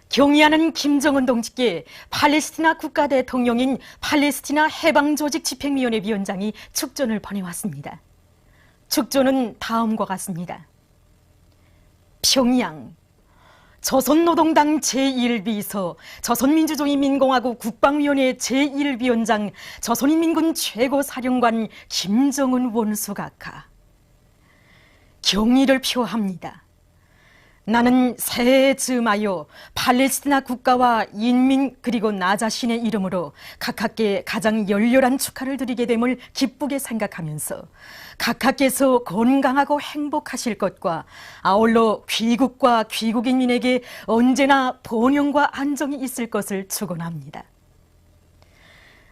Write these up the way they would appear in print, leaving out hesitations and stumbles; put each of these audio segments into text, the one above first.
경의하는 김정은 동지께 팔레스티나 국가대통령인 팔레스티나 해방조직 집행위원회 위원장이 축전을 보내왔습니다. 축전은 다음과 같습니다. 평양 조선노동당 제1비서, 조선민주주의민공화국 국방위원회 제1위원장, 조선인민군 최고사령관 김정은 원수각하. 경의를 표합니다. 나는 새해 즈음하여 팔레스티나 국가와 인민 그리고 나 자신의 이름으로 각하께 가장 열렬한 축하를 드리게 됨을 기쁘게 생각하면서 각하께서 건강하고 행복하실 것과 아울러 귀국과 귀국인민에게 언제나 번영과 안정이 있을 것을 축원합니다.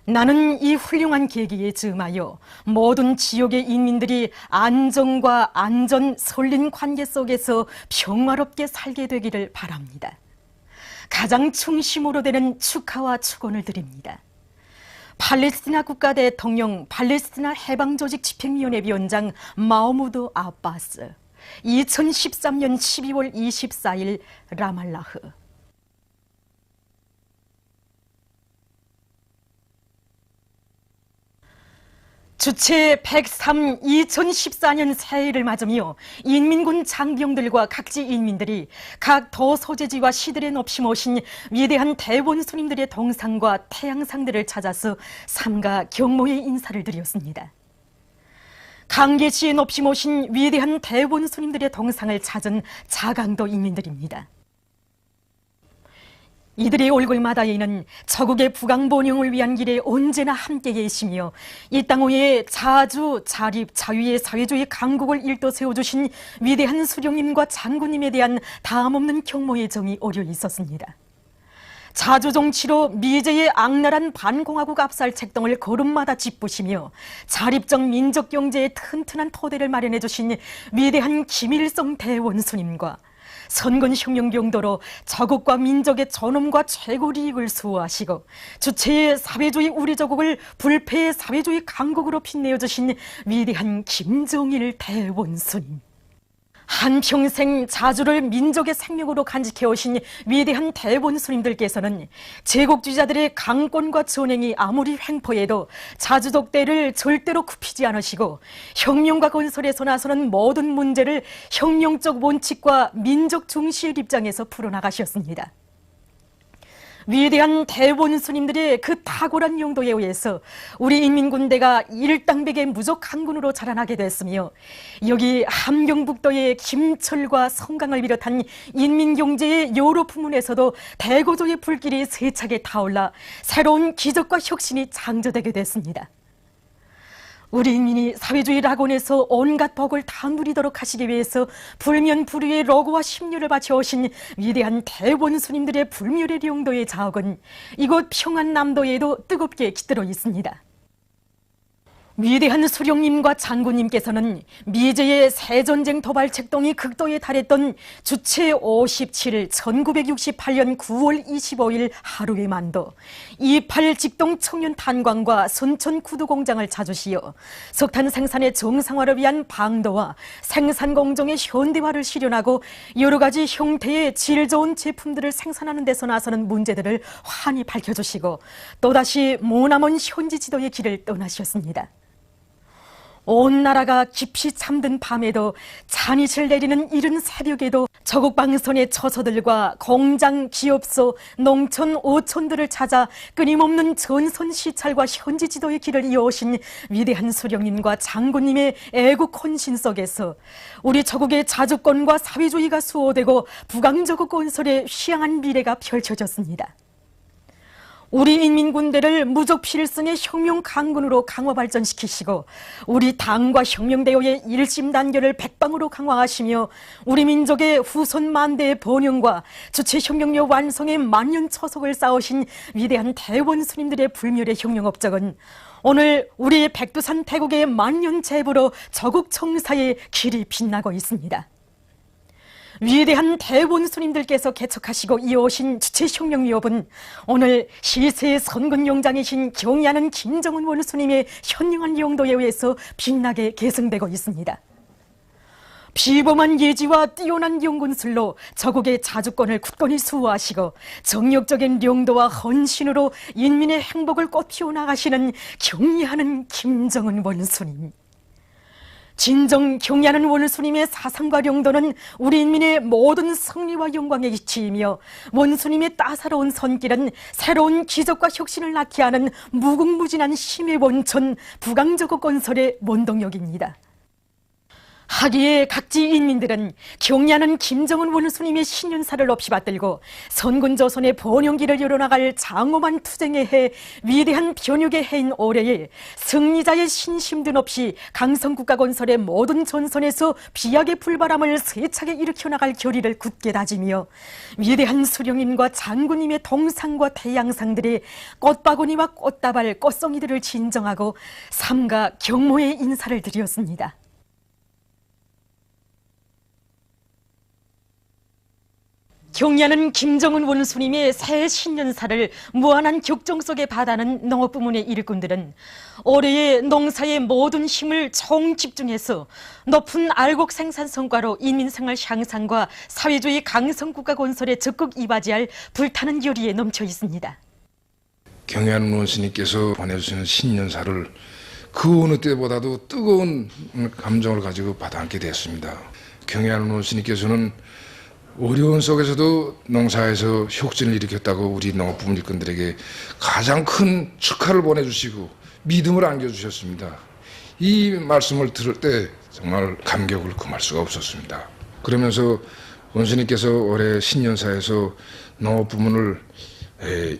나는 이 훌륭한 계기에 즈음하여 모든 지역의 인민들이 안정과 안전, 설린 관계 속에서 평화롭게 살게 되기를 바랍니다. 가장 중심으로 되는 축하와 축원을 드립니다. 팔레스티나 국가대통령, 팔레스티나 해방조직 집행위원회 위원장 마흐무드 아바스, 2013년 12월 24일 라말라흐. 주체 103 2014년 새해를 맞으며 인민군 장병들과 각지 인민들이 각 도 소재지와 시들에 없이 모신 위대한 대원수님들의 동상과 태양상들을 찾아서 삼가 경모의 인사를 드렸습니다. 강계시에 높이 모신 위대한 대원수님들의 동상을 찾은 자강도 인민들입니다. 이들의 얼굴마다에는 저국의 부강번영을 위한 길에 언제나 함께 계시며 이 땅 위에 자주, 자립, 자유의 사회주의 강국을 일떠 세워주신 위대한 수령님과 장군님에 대한 다함없는 경모의 정이 어려 있었습니다. 자주 정치로 미제의 악랄한 반공화국 압살 책동을 걸음마다 짚으시며 자립적 민족 경제의 튼튼한 토대를 마련해 주신 위대한 김일성 대원수님과 선건 혁명 용도로 저국과 민족의 존엄과 최고 이익을 수호하시고 주체의 사회주의 우리 조국을 불패의 사회주의 강국으로 빛내어 주신 위대한 김정일 대원수님, 한평생 자주를 민족의 생명으로 간직해 오신 위대한 대원수님들께서는 제국주의자들의 강권과 전횡이 아무리 횡포해도 자주독대를 절대로 굽히지 않으시고 혁명과 건설에서 나서는 모든 문제를 혁명적 원칙과 민족 중시의 입장에서 풀어나가셨습니다. 위대한 대원수님들의 그 탁월한 용도에 의해서 우리 인민군대가 일당백의 무적 강군으로 자라나게 됐으며 여기 함경북도의 김철과 성강을 비롯한 인민경제의 여러 부문에서도 대고조의 불길이 세차게 타올라 새로운 기적과 혁신이 창조되게 됐습니다. 우리 인민이 사회주의 낙원에서 온갖 복을 다 누리도록 하시기 위해서 불면불의의 로고와 심려를 바쳐오신 위대한 대원수님들의 불멸의 용도의 자옥은 이곳 평안남도에도 뜨겁게 깃들어 있습니다. 위대한 수령님과 장군님께서는 미제의 새전쟁 도발 책동이 극도에 달했던 주체 57일 1968년 9월 25일 하루의 만도 28 직동 청년 탄광과 선천 구두 공장을 찾으시어 석탄 생산의 정상화를 위한 방도와 생산 공정의 현대화를 실현하고 여러 가지 형태의 질 좋은 제품들을 생산하는 데서 나서는 문제들을 환히 밝혀주시고 또다시 머나먼 현지 지도의 길을 떠나셨습니다. 온 나라가 깊이 잠든 밤에도 잔이슬 내리는 이른 새벽에도 저국 방선의 처소들과 공장, 기업소, 농촌, 오촌들을 찾아 끊임없는 전선 시찰과 현지 지도의 길을 이어오신 위대한 수령님과 장군님의 애국 헌신 속에서 우리 저국의 자주권과 사회주의가 수호되고 부강저국 건설의 희망한 미래가 펼쳐졌습니다. 우리 인민군대를 무적 필승의 혁명 강군으로 강화 발전시키시고 우리 당과 혁명대오의 일심단결을 백방으로 강화하시며 우리 민족의 후손 만대의 번영과 주체혁명력 완성의 만년초석을 쌓으신 위대한 대원수님들의 불멸의 혁명업적은 오늘 우리 백두산 태국의 만년제부로 저국 청사의 길이 빛나고 있습니다. 위대한 대원수님들께서 개척하시고 이어오신 주체혁명위협은 오늘 실세의 선군용장이신 경의하는 김정은 원수님의 현명한 용도에 의해서 빛나게 계승되고 있습니다. 비범한 예지와 뛰어난 연군술로 저국의 자주권을 굳건히 수호하시고 정력적인 용도와 헌신으로 인민의 행복을 꽃피워 나가시는 경의하는 김정은 원수님. 진정 경의하는 원수님의 사상과 용도는 우리 인민의 모든 승리와 영광의 이치이며 원수님의 따사로운 손길은 새로운 기적과 혁신을 낳게 하는 무궁무진한 힘의 원천 부강저고 건설의 원동력입니다. 하기에 각지 인민들은 경의하는 김정은 원수님의 신년사를 없이 받들고 선군조선의 번영기를 이뤄나갈 장엄한 투쟁의 해, 위대한 변혁의 해인 올해에 승리자의 신심든 없이 강성국가 건설의 모든 전선에서 비약의 불바람을 세차게 일으켜 나갈 결의를 굳게 다지며 위대한 수령님과 장군님의 동상과 태양상들이 꽃바구니와 꽃다발, 꽃송이들을 진정하고 삼가 경모의 인사를 드렸습니다. 경의하는 김정은 원수님의 새 신년사를 무한한 격정 속에 받아는 농업부문의 일꾼들은 올해의 농사의 모든 힘을 총집중해서 높은 알곡 생산 성과로 인민생활 향상과 사회주의 강성국가 건설에 적극 이바지할 불타는 열의에 넘쳐 있습니다. 경의하는 원수님께서 보내주시는 신년사를 그 어느 때보다도 뜨거운 감정을 가지고 받아안게 되었습니다. 경의하는 원수님께서는 어려운 속에서도 농사에서 혁신을 일으켰다고 우리 농업부문 일꾼들에게 가장 큰 축하를 보내주시고 믿음을 안겨주셨습니다. 이 말씀을 들을 때 정말 감격을 금할 수가 없었습니다. 그러면서 원수님께서 올해 신년사에서 농업부문을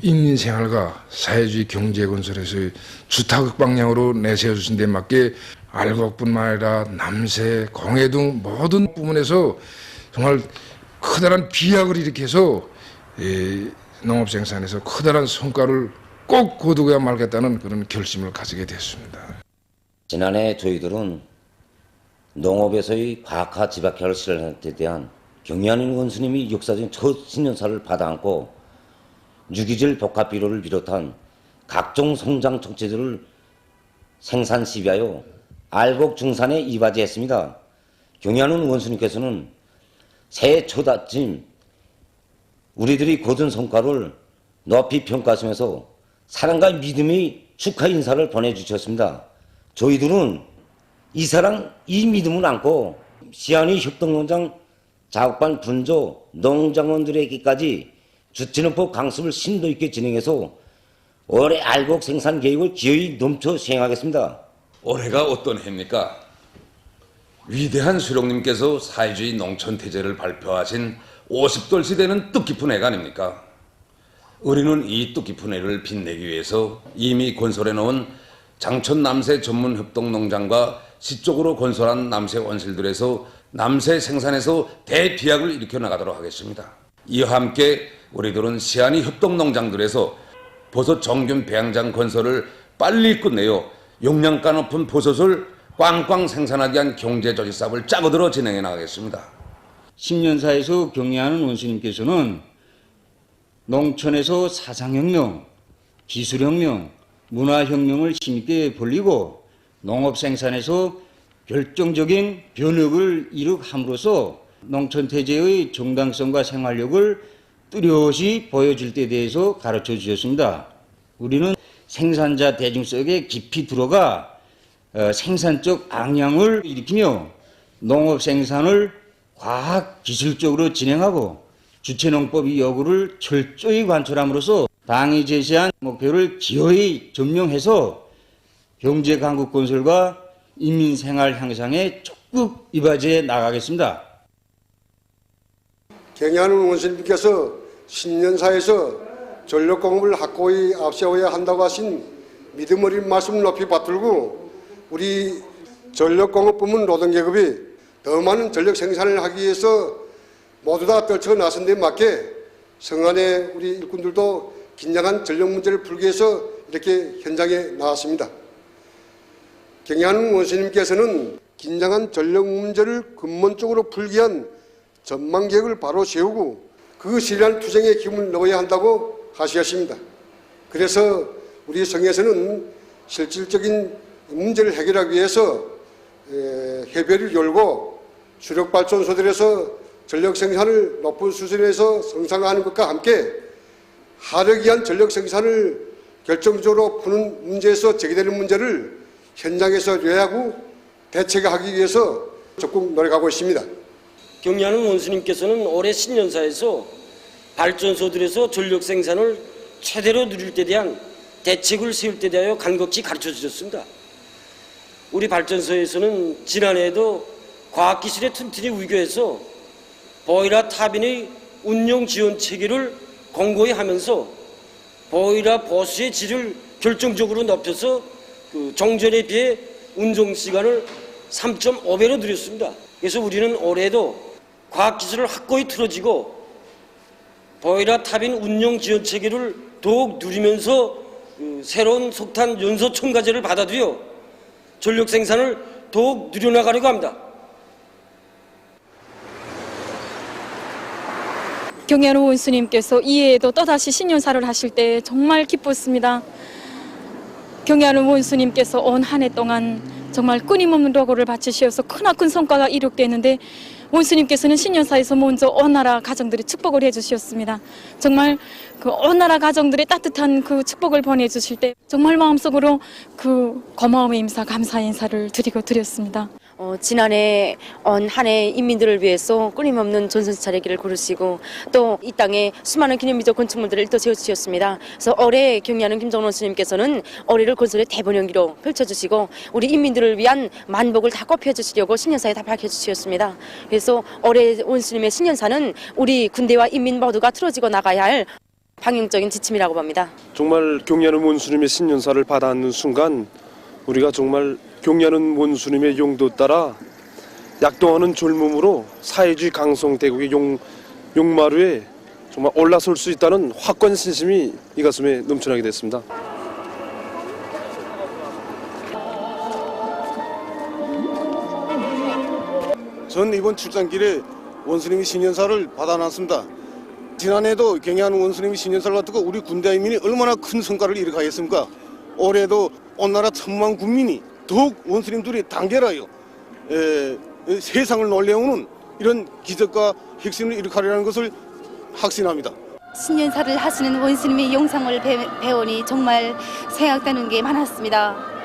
인민생활과 사회주의 경제건설에서의 주타극 방향으로 내세워주신 데 맞게 알곡뿐만 아니라 남새, 공해 등 모든 부문에서 정말 커다란 비약을 일으켜서 농업생산에서 커다란 성과를 꼭 거두어야 말겠다는 그런 결심을 가지게 됐습니다. 지난해 저희들은 농업에서의 과학화 지박화를 실현할 때 대한 경의하는 원수님이 역사적인 첫 신년사를 받아안고 유기질 복합 비료를 비롯한 각종 성장 촉진제를 생산 시비하여 알곡 증산에 이바지했습니다. 경의하는 원수님께서는 새해 첫 아침 우리들이 거둔 성과를 높이 평가하시면서 사랑과 믿음의 축하 인사를 보내주셨습니다. 저희들은 이 사랑, 이 믿음을 안고 시안의 협동농장 작업반 분조 농장원들에게까지 주체농법 강습을 심도 있게 진행해서 올해 알곡 생산 계획을 기어이 넘쳐 수행하겠습니다. 올해가 어떤 해입니까? 위대한 수령님께서 사회주의 농촌태제를 발표하신 50돌 시대는 뜻깊은 해가 아닙니까? 우리는 이 뜻깊은 해를 빛내기 위해서 이미 건설해 놓은 장촌 남새 전문 협동농장과 시쪽으로 건설한 남새 원실들에서 남새 생산에서 대비약을 일으켜 나가도록 하겠습니다. 이와 함께 우리들은 시안의 협동농장들에서 버섯 정균 배양장 건설을 빨리 끝내어 용량가 높은 버섯을 꽝꽝 생산하기 위한 경제조직 사업을 짜고들어 진행해 나가겠습니다. 신년사에서 경의하는 원수님께서는 농촌에서 사상혁명, 기술혁명, 문화혁명을 힘있게 벌리고 농업생산에서 결정적인 변혁을 이룩함으로써 농촌태제의 정당성과 생활력을 뚜렷이 보여줄 때에 대해서 가르쳐 주셨습니다. 우리는 생산자 대중 속에 깊이 들어가 생산적 악량을 일으키며 농업 생산을 과학 기술적으로 진행하고 주체농법의 여부를 철저히 관철함으로써 당이 제시한 목표를 기어이 전명해서 경제 강국 건설과 인민 생활 향상에 적극 이바지해 나가겠습니다. 경의하는 원수님께서 신년사에서 전력공급을 확고히 앞세워야 한다고 하신 믿음 어린 말씀을 높이 받들고 우리 전력공업부문 노동계급이 더 많은 전력 생산을 하기 위해서 모두 다 떨쳐 나선 데 맞게 성안의 우리 일꾼들도 긴장한 전력 문제를 풀기 위해서 이렇게 현장에 나왔습니다. 경의하는 원수님께서는 긴장한 전력 문제를 근본적으로 풀기 위한 전망계획을 바로 세우고 그 실현 투쟁에 힘을 넣어야 한다고 하셨습니다. 그래서 우리 성에서는 실질적인 문제를 해결하기 위해서 협의를 열고 주력발전소들에서 전력 생산을 높은 수준에서 성장하는 것과 함께 하루에 의한 전력 생산을 결정적으로 푸는 문제에서 제기되는 문제를 현장에서 요약하고 대책하기 위해서 적극 노력하고 있습니다. 경리하는 원수님께서는 올해 신년사에서 발전소들에서 전력 생산을 최대로 누릴 때 대한 대책을 세울 때 대하여 간곡히 가르쳐 주셨습니다. 우리 발전소에서는 지난해에도 과학기술의 튼튼히 위교해서 보일러 타빈의 운용 지원 체계를 공고히 하면서 보일러 보수의 질을 결정적으로 높여서 정전에 비해 운송 시간을 3.5배로 늘렸습니다. 그래서 우리는 올해도 과학기술을 확고히 틀어지고 보일러 타빈 운용 지원 체계를 더욱 누리면서 새로운 석탄 연소 첨가제를 받아들여 전력 생산을 더욱 늘려나가려고 합니다. 경리하는 원수님께서 이해에도 또다시 신년사를 하실 때 정말 기뻤습니다. 경리하는 원수님께서 온 한 해 동안 정말 끊임없는 노고를 바치시어서 크나큰 성과가 이룩되는데 원수님께서는 신년사에서 먼저 온 나라 가정들이 축복을 해주셨습니다. 정말 그 온 나라 가정들의 따뜻한 그 축복을 보내주실 때 정말 마음속으로 그 고마움의 인사, 감사의 인사를 드렸습니다. 지난해 온 한 해 인민들을 위해서 끊임없는 전선 차례기를 고르시고 또 이 땅에 수많은 기념비적 건축물들을 일도 세워주셨습니다. 그래서 올해 경리하는 김정원 원수님께서는 올해를 건설의 대본연기로 펼쳐주시고 우리 인민들을 위한 만복을 다 꼽혀주시려고 신년사에 다 밝혀주셨습니다. 그래서 올해 원수님의 신년사는 우리 군대와 인민 모두가 틀어지고 나가야 할 방향적인 지침이라고 봅니다. 정말 경리하는 원수님의 신년사를 받아안는 순간 우리가 정말 경리하는 원수님의 용도 따라 약동하는 젊음으로 사회주의 강성대국의 용마루에 정말 올라설 수 있다는 확고한 신심이 이 가슴에 넘쳐나게 됐습니다. 전 이번 출장길에 원수님의 신년사를 받아놨습니다. 지난해도 경리하는 원수님의 신년사를 받고 우리 군대 인민이 얼마나 큰 성과를 이룩하겠습니까? 올해도 온 나라 천만 국민이 더욱 원수님들이 단결하여 세상을 놀래우는 이런 기적과 혁신을 이룩하려는 것을 확신합니다. 신년사를 하시는 원수님의 영상을 배우니 정말 생각되는 게 많았습니다.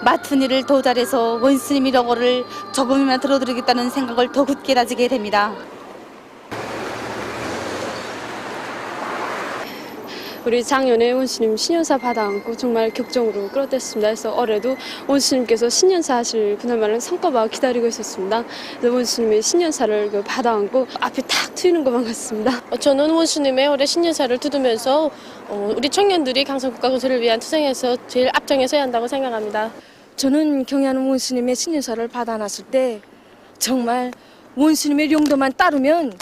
맡은 일을 더 잘해서 원수님의 로고를 조금이나 들어드리겠다는 생각을 더 굳게 다지게 됩니다. 우리 작년에 원수님 신년사 받아안고 정말 격정으로 끌어댔습니다. 그래서 올해도 원수님께서 신년사 하실 그날만한 성과가 기다리고 있었습니다. 그래서 원수님의 신년사를 받아안고 앞이 탁 트이는 것만 같습니다. 저는 원수님의 올해 신년사를 두드면서 우리 청년들이 강성국가 건설을 위한 투쟁에서 제일 앞장에 서야 한다고 생각합니다. 저는 경리하는 원수님의 신년사를 받아놨을 때 정말 원수님의 용도만 따르면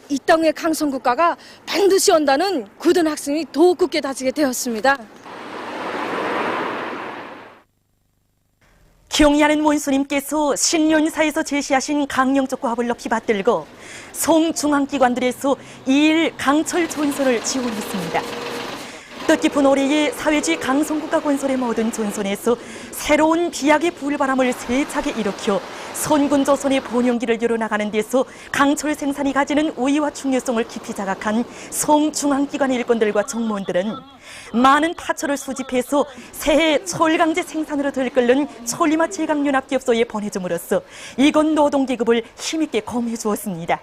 이 땅의 강성국가가 반드시 온다는 굳은 확신이 더욱 굳게 다지게 되었습니다. 경리하는 원수님께서 신년사에서 제시하신 강령적 과업을 높이 받들고 송중앙기관들에서 이일 강철 전선을 지원했습니다. 뜻깊은 올해의 사회주의 강성국가 건설의 모든 전선에서 새로운 비약의 불바람을 세차게 일으켜 선군조선의 본연기를 열어나가는 데서 강철 생산이 가지는 우위와 중요성을 깊이 자각한 송중앙기관 일꾼들과 정무원들은 많은 파철을 수집해서 새해 철강제 생산으로 들끓는 천리마 제강연합기업소에 보내줌으로써 이건 노동계급을 힘있게 공유해 주었습니다.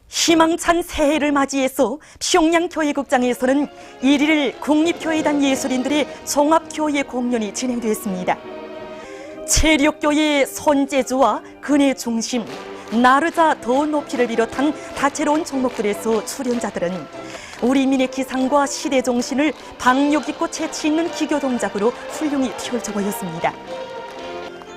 희망찬 새해를 맞이해서 평양 교회극장에서는 1일 국립교회단 예술인들의 종합교회 공연이 진행됐습니다. 체력교회 손재주와 근의 중심, 나르자 더 높이를 비롯한 다채로운 종목들에서 출연자들은 우리 민의 기상과 시대 정신을 박력 있고 재치 있는 기교 동작으로 훌륭히 펼쳐 보였습니다.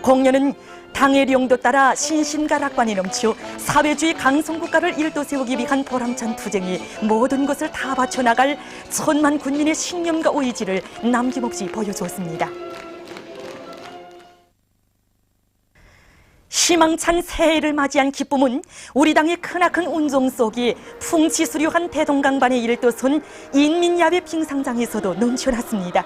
공연은 당의 용도 따라 신신가락관이 넘쳐 사회주의 강성국가를 일도 세우기 위한 보람찬 투쟁에 모든 것을 다 바쳐나갈 천만 군민의 신념과 의지를 남김없이 보여주었습니다. 희망찬 새해를 맞이한 기쁨은 우리 당의 크나큰 운동 속에 풍치수려한 대동강반의 일도선 인민야외 빙상장에서도 넘쳐났습니다.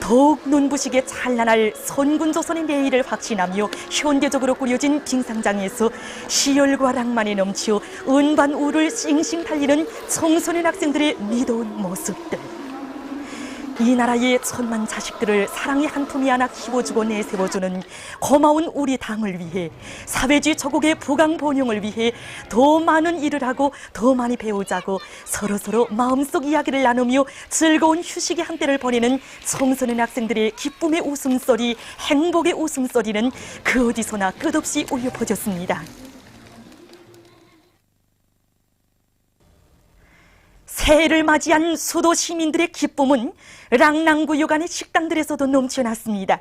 더욱 눈부시게 찬란할 선군조선의 내일을 확신하며 현대적으로 꾸려진 빙상장에서 시열과 낭만에 넘치어 은반우를 싱싱 달리는 청소년 학생들의 미도운 모습들. 이 나라의 천만 자식들을 사랑의 한 품에 안아 키워주고 내세워주는 고마운 우리 당을 위해, 사회주의 조국의 부강 번영을 위해 더 많은 일을 하고 더 많이 배우자고 서로서로 마음속 이야기를 나누며 즐거운 휴식의 한때를 보내는 청소년 학생들의 기쁨의 웃음소리, 행복의 웃음소리는 그 어디서나 끝없이 울려 퍼졌습니다. 새해를 맞이한 수도 시민들의 기쁨은 랑랑구역 안의 식당들에서도 넘쳐났습니다.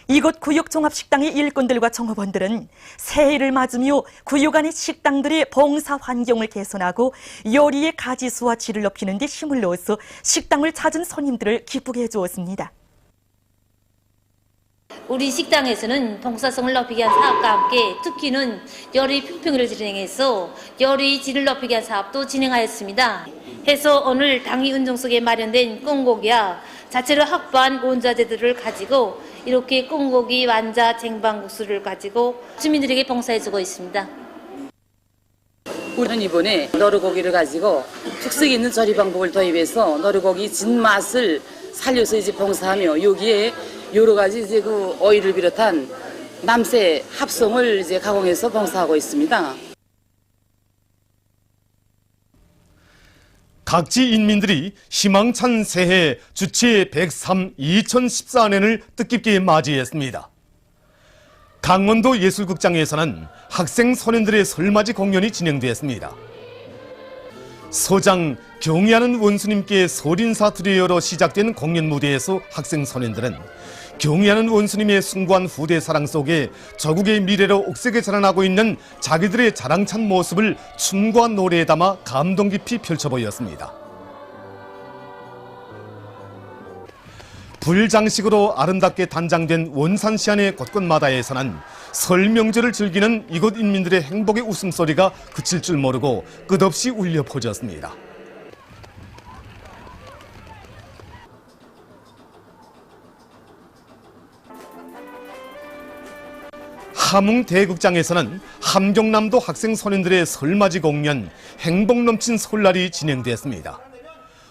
이곳 구역 종합식당의 일꾼들과 종업원들은 새해를 맞으며 구역 안의 식당들의 봉사 환경을 개선하고 요리의 가지수와 질을 높이는 데 힘을 넣어서 식당을 찾은 손님들을 기쁘게 해주었습니다. 우리 식당에서는 봉사성을 높이기 위한 사업과 함께 특히는 요리 품평을 진행해서 요리 질을 높이기 위한 사업도 진행하였습니다. 해서 오늘 당위 운동 속에 마련된 꽁고기와 자체로 확보한 원자재들을 가지고 이렇게 꽁고기, 완자, 쟁반국수를 가지고 주민들에게 봉사해주고 있습니다. 우리는 이번에 너르고기를 가지고 특색 있는 조리 방법을 도입해서 너르고기 진맛을 살려서 이제 봉사하며 여기에 여러 가지 이제 그 오일을 비롯한 남새 합성을 이제 가공해서 봉사하고 있습니다. 각지 인민들이 희망찬 새해 주치 103 2014년을 뜻깊게 맞이했습니다. 강원도 예술극장에서는 학생 소년들의 설맞이 공연이 진행되었습니다. 소장 경의하는 원수님께 설인사 드려요로 시작된 공연 무대에서 학생 소년들은 경의하는 원수님의 숭고한 후대 사랑 속에 조국의 미래로 옥색에 자라나고 있는 자기들의 자랑찬 모습을 춤과 노래에 담아 감동 깊이 펼쳐 보였습니다. 불장식으로 아름답게 단장된 원산시 안의 곳곳마다에서는 설 명절을 즐기는 이곳 인민들의 행복의 웃음소리가 그칠 줄 모르고 끝없이 울려 퍼졌습니다. 함흥대극장에서는 함경남도 학생 소년들의 설맞이 공연 행복 넘친 설날이 진행됐습니다.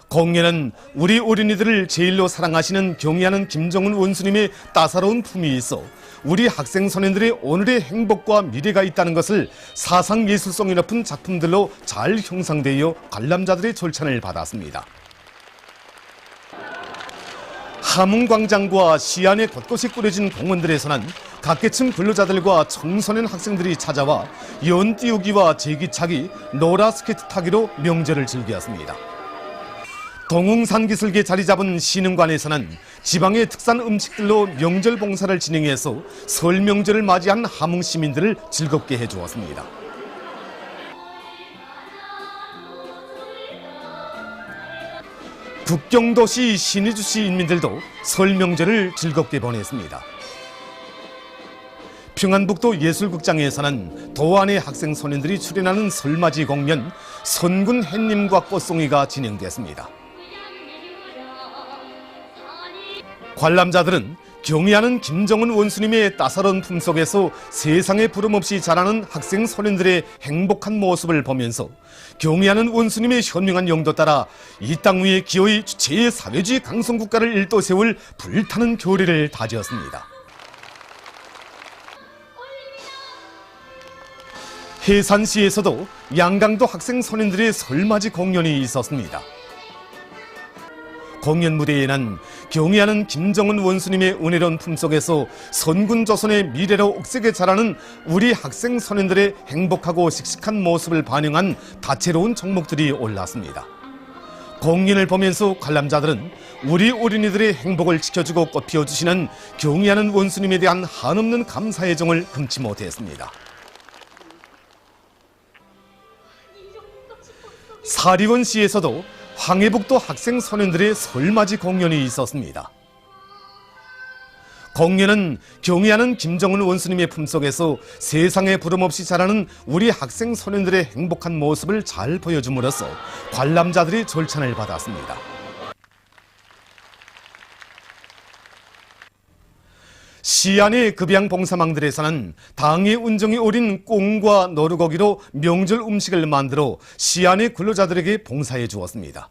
공연은 우리 어린이들을 제일로 사랑하시는 경의하는 김정은 원수님의 따사로운 품이 있어 우리 학생 소년들의 오늘의 행복과 미래가 있다는 것을 사상 예술성이 높은 작품들로 잘 형상되어 관람자들의 절찬을 받았습니다. 함흥광장과 시안의 곳곳에 꾸려진 공원들에서는 각계층 근로자들과 청소년 학생들이 찾아와 연 띄우기와 제기차기, 노라 스케이트 타기로 명절을 즐겼습니다. 동웅산기슭에 자리 잡은 신흥관에서는 지방의 특산 음식들로 명절 봉사를 진행해서 설 명절을 맞이한 함흥 시민들을 즐겁게 해주었습니다. 국경도시 신의주시 인민들도 설 명절을 즐겁게 보냈습니다. 평안북도 예술극장에서는 도안의 학생 소년들이 출연하는 설맞이 공연 선군 햇님과 꽃송이가 진행됐습니다. 관람자들은 경의하는 김정은 원수님의 따사로운 품 속에서 세상에 부름없이 자라는 학생 소년들의 행복한 모습을 보면서 경의하는 원수님의 현명한 용도 따라 이 땅 위에 기어이 주체의 사회주의 강성국가를 일도 세울 불타는 교리를 다지었습니다. 해산시에서도 양강도 학생 소년들의 설맞이 공연이 있었습니다. 공연 무대에는 경의하는 김정은 원수님의 은혜로운 품속에서 선군 조선의 미래로 옥색에 자라는 우리 학생 소년들의 행복하고 씩씩한 모습을 반영한 다채로운 종목들이 올랐습니다. 공연을 보면서 관람자들은 우리 어린이들의 행복을 지켜주고 꽃피워주시는 경의하는 원수님에 대한 한없는 감사의 정을 금치 못했습니다. 사리원시에서도 황해북도 학생 소년들의 설맞이 공연이 있었습니다. 공연은 경의하는 김정은 원수님의 품속에서 세상에 부름없이 자라는 우리 학생 소년들의 행복한 모습을 잘 보여줌으로써 관람자들의 절찬을 받았습니다. 시안의 급양 봉사망들에서는 당의 운정이 오린 꽁과 너루고기로 명절 음식을 만들어 시안의 근로자들에게 봉사해 주었습니다.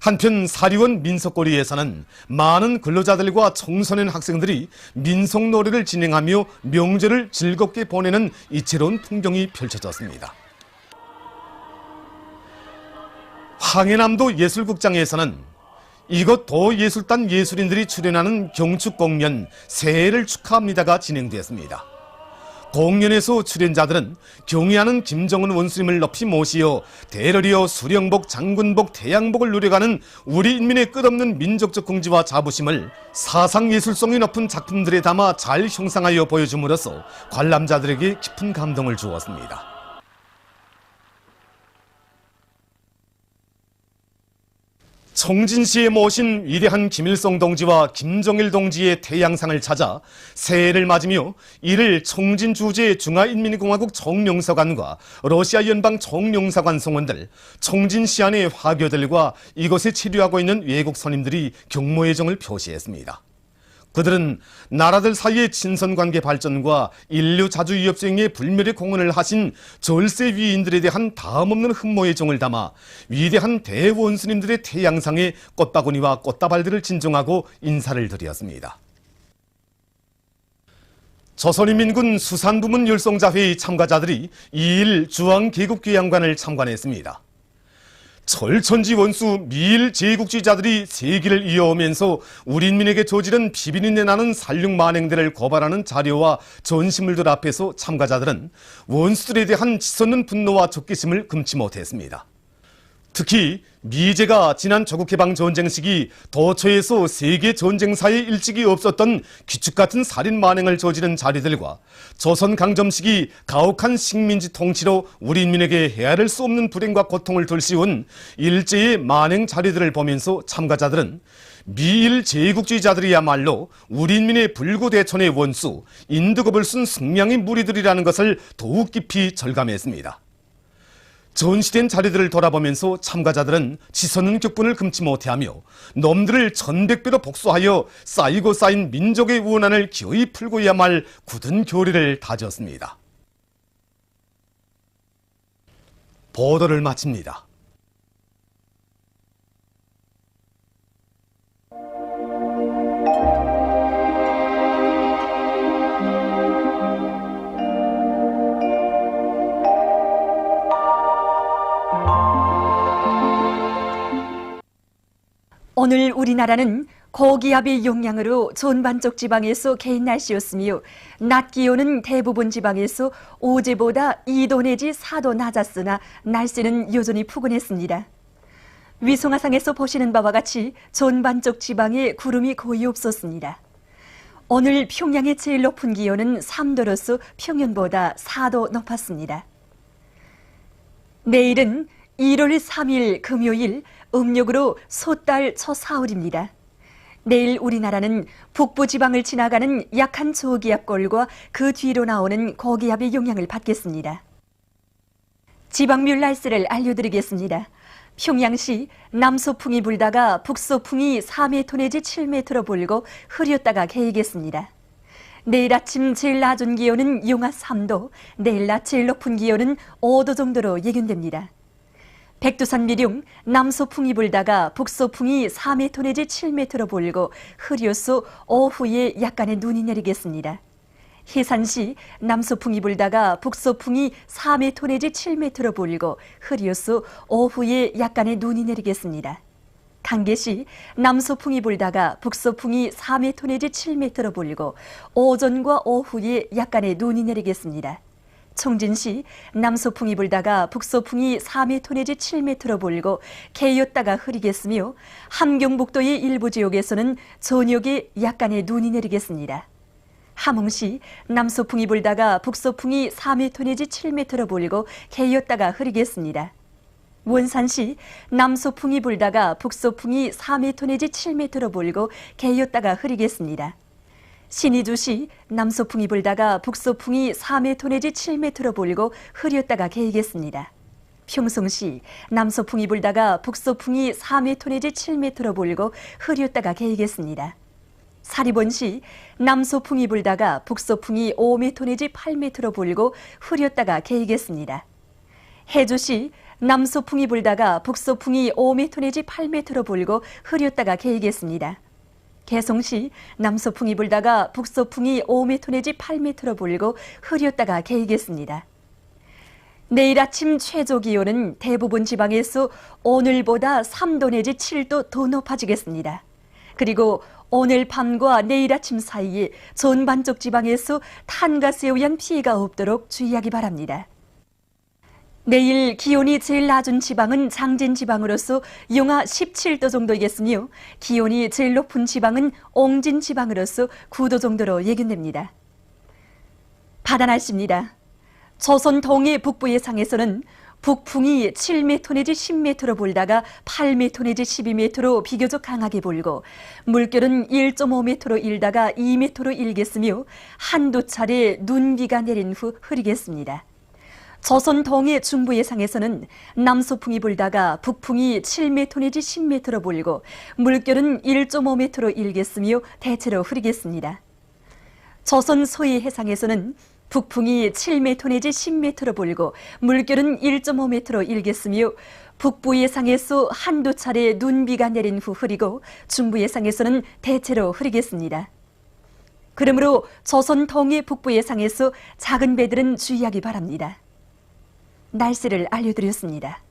한편 사리원 민속거리에서는 많은 근로자들과 청소년 학생들이 민속놀이를 진행하며 명절을 즐겁게 보내는 이채로운 풍경이 펼쳐졌습니다. 황해남도 예술극장에서는 이곳 도예술단 예술인들이 출연하는 경축공연 새해를 축하합니다가 진행되었습니다. 공연에서 출연자들은 경의하는 김정은 원수님을 높이 모시어 대러리어 수령복, 장군복, 태양복을 누려가는 우리 인민의 끝없는 민족적 긍지와 자부심을 사상예술성이 높은 작품들에 담아 잘 형상하여 보여줌으로써 관람자들에게 깊은 감동을 주었습니다. 청진시에 모신 위대한 김일성 동지와 김정일 동지의 태양상을 찾아 새해를 맞으며 이를 청진 주재 중화인민공화국 총영사관과 러시아 연방 총영사관 성원들, 청진 시안의 화교들과 이곳에 체류하고 있는 외국 손님들이 경모애정을 표시했습니다. 그들은 나라들 사이의 친선관계 발전과 인류 자주유업 수행에 불멸의 공헌을 하신 절세 위인들에 대한 다음없는 흠모의 정을 담아 위대한 대원수님들의 태양상에 꽃바구니와 꽃다발들을 진정하고 인사를 드렸습니다. 조선인민군 수산부문 율성자회의 참가자들이 2일 주황계급귀양관을 참관했습니다. 철천지 원수 미일 제국주의자들이 세기를 이어오면서 우리 인민에게 저지른 비비린내 나는 살육 만행들을 고발하는 자료와 전시물들 앞에서 참가자들은 원수들에 대한 치솟는 분노와 적개심을 금치 못했습니다. 특히 미제가 지난 조국해방전쟁 시기 도처에서 세계 전쟁사에 일찍이 없었던 귀축같은 살인 만행을 저지른 자리들과 조선 강점 시기 가혹한 식민지 통치로 우리 인민에게 헤아릴 수 없는 불행과 고통을 들씌운 일제의 만행 자리들을 보면서 참가자들은 미일 제국주의자들이야말로 우리 인민의 불구대천의 원수, 인두겁을 쓴 승량의 무리들이라는 것을 더욱 깊이 절감했습니다. 전시된 자리들을 돌아보면서 참가자들은 치솟는 격분을 금치 못해하며 놈들을 천백배로 복수하여 쌓이고 쌓인 민족의 원한을 기어이 풀고야 말 굳은 교리를 다졌습니다. 보도를 마칩니다. 오늘 우리나라는 고기압의 영향으로 전반적 지방에서 개인 날씨였으며 낮 기온은 대부분 지방에서 어제보다 2도 내지 4도 낮았으나 날씨는 여전히 푸근했습니다. 위성화상에서 보시는 바와 같이 전반적 지방에 구름이 거의 없었습니다. 오늘 평양의 제일 높은 기온은 3도로서 평년보다 4도 높았습니다. 내일은 1월 3일 금요일 음력으로 소달 초사흘입니다. 내일 우리나라는 북부지방을 지나가는 약한 저기압골과 그 뒤로 나오는 고기압의 영향을 받겠습니다. 지방별 날씨를 알려드리겠습니다. 평양시 남서풍이 불다가 북서풍이 4m 내지 7m로 불고 흐렸다가 개이겠습니다. 내일 아침 제일 낮은 기온은 영하 3도, 내일 낮 제일 높은 기온은 5도 정도로 예견됩니다. 백두산 미룡 남서풍이 불다가 북서풍이 4m 내지 7m로 불고 흐려서 오후에 약간의 눈이 내리겠습니다. 해산시 남서풍이 불다가 북서풍이 4m 내지 7m로 불고 흐려서 오후에 약간의 눈이 내리겠습니다. 강계시 남서풍이 불다가 북서풍이 4m 내지 7m로 불고 오전과 오후에 약간의 눈이 내리겠습니다. 청진시 남서풍이 불다가 북서풍이 4m 내지 7m로 불고 개였다가 흐리겠으며 함경북도의 일부 지역에서는 저녁에 약간의 눈이 내리겠습니다. 함흥시 남서풍이 불다가 북서풍이 4m 내지 7m로 불고 개였다가 흐리겠습니다. 원산시 남서풍이 불다가 북서풍이 4m 내지 7m로 불고 개였다가 흐리겠습니다. 신의주시 남서풍이 불다가 북서풍이 4m 내지 7m로 불고 흐렸다가 개이겠습니다. 평성시 남서풍이 불다가 북서풍이 4m 내지 7m로 불고 흐렸다가 개이겠습니다. 사리본시 남소풍이 불다가 북소풍이 5m 내지 8m로 불고 흐렸다가 개이겠습니다. 해주시 남소풍이 불다가 북소풍이 5m 내지 8m로 불고 흐렸다가 개이겠습니다. 개송시 남소풍이 불다가 북소풍이 5m 내지 8m로 불고 흐렸다가 개이겠습니다. 내일 아침 최저 기온은 대부분 지방에서 오늘보다 3도 내지 7도 더 높아지겠습니다. 그리고 오늘 밤과 내일 아침 사이에 전반적 지방에서 탄가스에 의한 피해가 없도록 주의하기 바랍니다. 내일 기온이 제일 낮은 지방은 장진 지방으로서 영하 17도 정도이겠으며 기온이 제일 높은 지방은 옹진 지방으로서 9도 정도로 예견됩니다. 바다 날씨입니다. 조선 동해 북부 예상에서는 북풍이 7m 내지 10m로 불다가 8m 내지 12m로 비교적 강하게 불고 물결은 1.5m로 일다가 2m로 일겠으며 한두 차례 눈비가 내린 후 흐리겠습니다. 조선 동해 중부 예상에서는 남소풍이 불다가 북풍이 7m 내지 10m로 불고 물결은 1.5m로 일겠으며 대체로 흐리겠습니다. 조선 서해 해상에서는 북풍이 7m 내지 10m로 불고 물결은 1.5m로 일겠으며 북부 예상에서 한두 차례 눈비가 내린 후 흐리고 중부 예상에서는 대체로 흐리겠습니다. 그러므로 조선 동해 북부 예상에서 작은 배들은 주의하기 바랍니다. 날씨를 알려드렸습니다.